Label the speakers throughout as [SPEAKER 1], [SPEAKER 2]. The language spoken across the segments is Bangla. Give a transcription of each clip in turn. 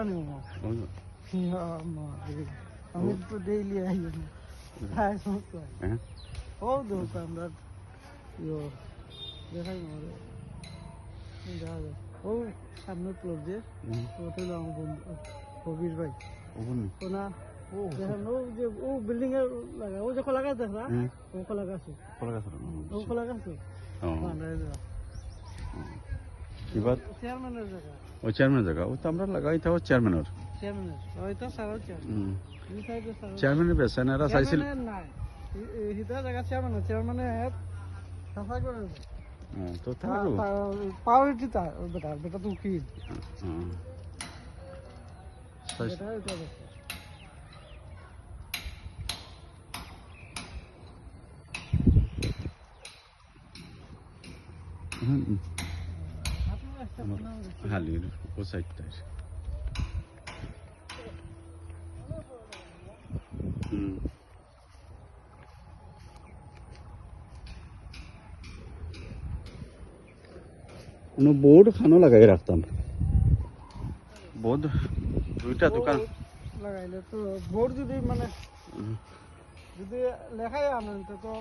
[SPEAKER 1] জানি আমি তো ডেইলি আই হ্যাঁ ও দোকানদার দেখাই মরে ও সামনে ক্লোজ যে হোটেল আমার বন্ধু কবির ভাই ও না দেখেন ও যে ও বিল্ডিং এর লাগা ও যে খোলা গাছ দেখ না ও খোলা গাছ ও খোলা গাছ
[SPEAKER 2] এবার
[SPEAKER 1] চেয়ারম্যানের জায়গা
[SPEAKER 2] ও চেয়ারম্যানের জায়গা ও তো আমরা লাগাই থাও চেয়ারম্যানের
[SPEAKER 1] হয়তো সারা
[SPEAKER 2] চেয়ারম্যানের বেসানারা চাইছিল
[SPEAKER 1] হিতা জায়গা চেয়ারম্যানের সাফাই করে
[SPEAKER 2] তো থাকো
[SPEAKER 1] পাওয়ারটি তা বেটা তো কি
[SPEAKER 2] হালির ও সাইডটা বোর্ড খানো লাগাই রাখতাম বোর্ড দুইটা দোকান
[SPEAKER 1] লাগাইলে তো বোর্ড যদি মানে যদি লেখাই আনেন তো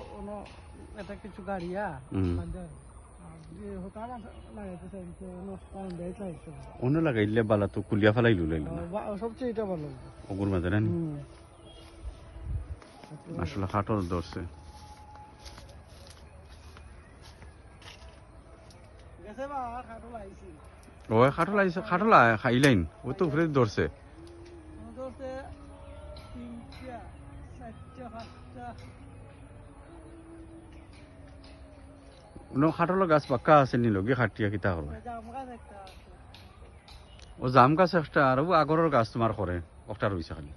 [SPEAKER 1] এটা কিছু গাড়িয়া
[SPEAKER 2] অন্য লাগাইলে বালা তো কুলিয়া ফেলাই লুলাইল
[SPEAKER 1] সবচেয়ে এটা ভালো
[SPEAKER 2] ওগুর মাঝে না আসলে খাটল ধরছে ও খাটল আইছে খাটল খাইলাইন ও তো ঘুরে ধরছে খাটল গাছ পাক্কা আছে নি লগে খাটিয়া কিতা করবে ও জাম গাছ একটা আর আগরের গাছ তোমার করে একটা রয়েছে খালি